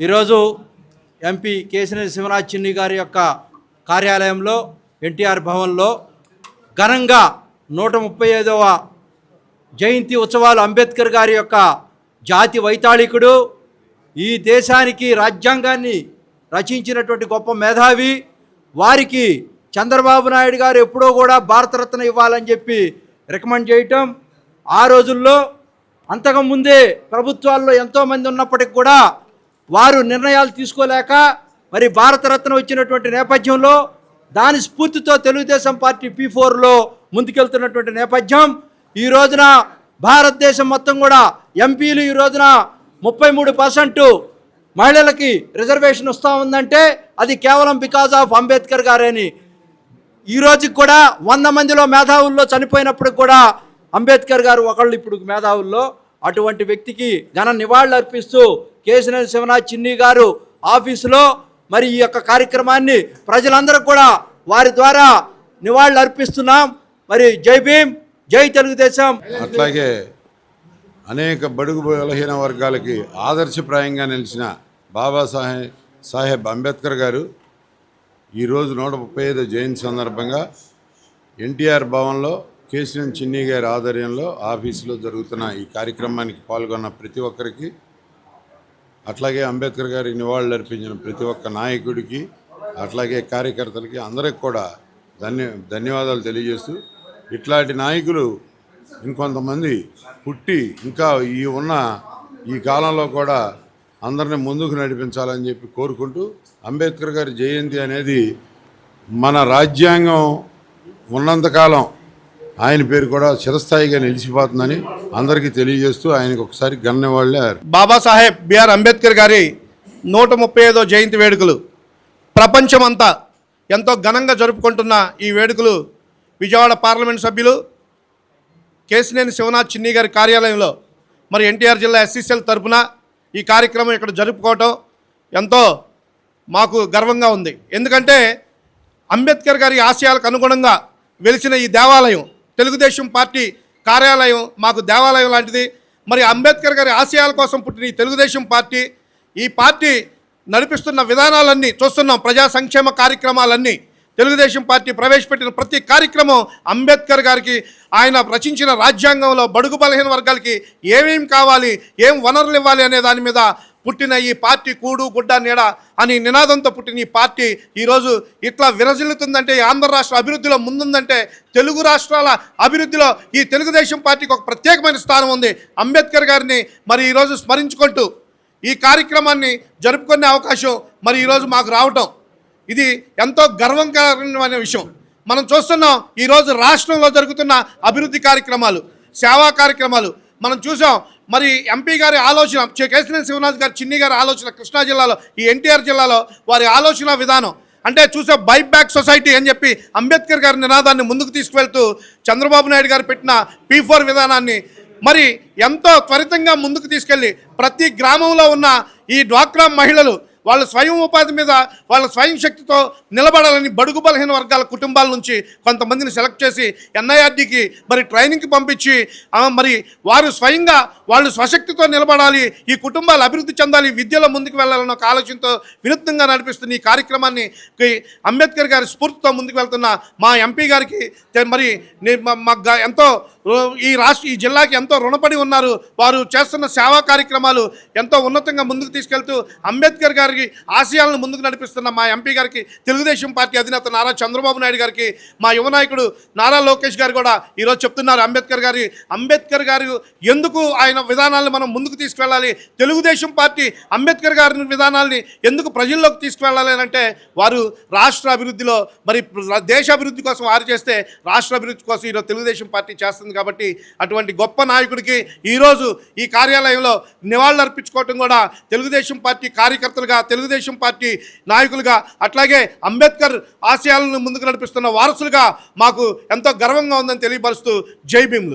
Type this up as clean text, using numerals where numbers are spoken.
ఈరోజు ఎంపీ కేశినేని శివనాథ్ చిన్ని గారి యొక్క కార్యాలయంలో ఎన్టీఆర్ భవన్లో ఘనంగా 135వ జయంతి ఉత్సవాలు అంబేద్కర్ గారి యొక్క జాతి వైతాళికుడు, ఈ దేశానికి రాజ్యాంగాన్ని రచించినటువంటి గొప్ప మేధావి, వారికి చంద్రబాబు నాయుడు గారు ఎప్పుడో కూడా భారతరత్న ఇవ్వాలని చెప్పి రికమెండ్ చేయటం, ఆ రోజుల్లో అంతకుముందే ప్రభుత్వాల్లో ఎంతోమంది ఉన్నప్పటికి కూడా వారు నిర్ణయాలు తీసుకోలేక మరి భారతరత్న వచ్చినటువంటి నేపథ్యంలో దాని స్ఫూర్తితో తెలుగుదేశం పార్టీ P4లో ముందుకెళ్తున్నటువంటి నేపథ్యం. ఈ రోజున భారతదేశం మొత్తం కూడా ఎంపీలు ఈ రోజున 33% మహిళలకి రిజర్వేషన్ వస్తూ ఉందంటే అది కేవలం బికాజ్ ఆఫ్ అంబేద్కర్ గారని. ఈ రోజుకి కూడా 100 మందిలో మేధావుల్లో చనిపోయినప్పుడు కూడా అంబేద్కర్ గారు ఒకళ్ళు ఇప్పుడు మేధావుల్లో. అటువంటి వ్యక్తికి ఘన నివాళులు అర్పిస్తూ కేశినేని శివనాథ్ చిన్ని గారు ఆఫీసులో మరి ఈ యొక్క కార్యక్రమాన్ని ప్రజలందరూ కూడా వారి ద్వారా నివాళులు అర్పిస్తున్నాం. మరి జై భీమ్, జై తెలుగుదేశం. అట్లాగే అనేక బడుగు బలహీన వర్గాలకి ఆదర్శప్రాయంగా నిలిచిన బాబాసాహెబ్ అంబేద్కర్ గారు ఈరోజు 135వ జయంతి సందర్భంగా ఎన్టీఆర్ భవన్లో కేశినేని చిన్ని గారి ఆధ్వర్యంలో ఆఫీసులో జరుగుతున్న ఈ కార్యక్రమానికి పాల్గొన్న ప్రతి ఒక్కరికి, అట్లాగే అంబేద్కర్ గారికి నివాళులు అర్పించిన ప్రతి ఒక్క నాయకుడికి, అట్లాగే కార్యకర్తలకి అందరికి కూడా ధన్యవాదాలు తెలియజేస్తూ, ఇట్లాంటి నాయకులు ఇంకొంతమంది పుట్టి ఇంకా ఈ కాలంలో కూడా అందరిని ముందుకు నడిపించాలని చెప్పి కోరుకుంటూ, అంబేద్కర్ గారి జయంతి అనేది మన రాజ్యాంగం ఉన్నంతకాలం ఆయన పేరు కూడా చిరస్థాయిగా నిలిచిపోతుందని అందరికీ తెలియజేస్తూ ఆయనకు ఒకసారి ఘన నివాళులు. బాబాసాహెబ్ బిఆర్ అంబేద్కర్ గారి 135వ జయంతి వేడుకలు ప్రపంచమంతా ఎంతో ఘనంగా జరుపుకుంటున్న ఈ వేడుకలు విజయవాడ పార్లమెంట్ సభ్యులు కేశినేని శివనాథ్ చిన్ని గారి కార్యాలయంలో మరి ఎన్టీఆర్ జిల్లా SCCL తరఫున ఈ కార్యక్రమం ఇక్కడ జరుపుకోవటం ఎంతో మాకు గర్వంగా ఉంది. ఎందుకంటే అంబేద్కర్ గారి ఆశయాలకు అనుగుణంగా వెలిసిన ఈ దేవాలయం, తెలుగుదేశం పార్టీ కార్యాలయం మాకు దేవాలయం లాంటిది. మరి అంబేద్కర్ గారి ఆశయాల కోసం పుట్టిన ఈ తెలుగుదేశం పార్టీ, ఈ పార్టీ నడిపిస్తున్న విధానాలన్నీ చూస్తున్నాం. ప్రజా సంక్షేమ కార్యక్రమాలన్నీ తెలుగుదేశం పార్టీ ప్రవేశపెట్టిన ప్రతి కార్యక్రమం అంబేద్కర్ గారికి ఆయన రచించిన రాజ్యాంగంలో బడుగు బలహీన వర్గాలకి ఏమేం కావాలి, ఏం వనరులు ఇవ్వాలి అనే దాని మీద పుట్టిన ఈ పార్టీ కూడు గుడ్డ నీడ అని నినాదంతో పుట్టిన ఈ పార్టీ ఈరోజు ఇట్లా విరజిల్లుతుందంటే, ఆంధ్ర రాష్ట్ర అభివృద్ధిలో ముందుందంటే, తెలుగు రాష్ట్రాల అభివృద్ధిలో ఈ తెలుగుదేశం పార్టీకి ఒక ప్రత్యేకమైన స్థానం ఉంది. అంబేద్కర్ గారిని మరి ఈరోజు స్మరించుకుంటూ ఈ కార్యక్రమాన్ని జరుపుకునే అవకాశం మరి ఈరోజు మాకు రావటం ఇది ఎంతో గర్వకరమైన విషయం. మనం చూస్తున్నాం ఈరోజు రాష్ట్రంలో జరుగుతున్న అభివృద్ధి కార్యక్రమాలు, సేవా కార్యక్రమాలు మనం చూసాం. మరి ఎంపీ గారి ఆలోచన, కేశినేని శివనాథ్ గారి చిన్ని గారి ఆలోచన, కృష్ణా జిల్లాలో ఈ ఎన్టీఆర్ జిల్లాలో వారి ఆలోచన విధానం అంటే చూసే బైబ్యాక్ సొసైటీ అని చెప్పి అంబేద్కర్ గారి నినాదాన్ని ముందుకు తీసుకువెళ్తూ చంద్రబాబు నాయుడు గారు పెట్టిన P4 విధానాన్ని మరి ఎంతో త్వరితంగా ముందుకు తీసుకెళ్ళి ప్రతి గ్రామంలో ఉన్న ఈ డ్వాక్రా మహిళలు వాళ్ళ స్వయం ఉపాధి మీద వాళ్ళ స్వయం శక్తితో నిలబడాలని బడుగు బలహీన వర్గాల కుటుంబాల నుంచి కొంతమందిని సెలెక్ట్ చేసి NIRDకి మరి ట్రైనింగ్కి పంపించి మరి వారు స్వయంగా వాళ్ళు స్వశక్తితో నిలబడాలి, ఈ కుటుంబాలు అభివృద్ధి చెందాలి, విద్యలో ముందుకు వెళ్ళాలన్న ఒక ఆలోచనతో వినూత్నంగా నడిపిస్తున్న ఈ కార్యక్రమాన్ని అంబేద్కర్ గారి స్ఫూర్తితో ముందుకు వెళ్తున్న మా ఎంపీ గారికి మరి ఎంతో ఈ జిల్లాకి ఎంతో రుణపడి ఉన్నారు. వారు చేస్తున్న సేవా కార్యక్రమాలు ఎంతో ఉన్నతంగా ముందుకు తీసుకెళ్తూ అంబేద్కర్ గారికి ఆశయాలను ముందుకు నడిపిస్తున్న మా ఎంపీ గారికి, తెలుగుదేశం పార్టీ అధినేత నారా చంద్రబాబు నాయుడు గారికి, మా యువ నాయకుడు నారా లోకేష్ గారు కూడా ఈరోజు చెప్తున్నారు అంబేద్కర్ గారు ఎందుకు ఆయన విధానాలను మనం ముందుకు తీసుకువెళ్ళాలి, తెలుగుదేశం పార్టీ అంబేద్కర్ గారి విధానాల్ని ఎందుకు ప్రజల్లోకి తీసుకువెళ్ళాలి అంటే వారు రాష్ట్ర అభివృద్ధిలో మరి దేశ అభివృద్ధి కోసం వారు చేస్తే రాష్ట్ర అభివృద్ధి కోసం ఈరోజు తెలుగుదేశం పార్టీ చేస్తుంది. కాబట్టి అటువంటి గొప్ప నాయకుడికి ఈరోజు ఈ కార్యాలయంలో నివాళులు అర్పించుకోవటం కూడా తెలుగుదేశం పార్టీ కార్యకర్తలుగా, తెలుగుదేశం పార్టీ నాయకులుగా, అట్లాగే అంబేద్కర్ ఆశయాలను ముందుకు నడిపిస్తున్న వారసులుగా మాకు ఎంతో గర్వంగా ఉందని తెలియపరుస్తూ జై భీములు.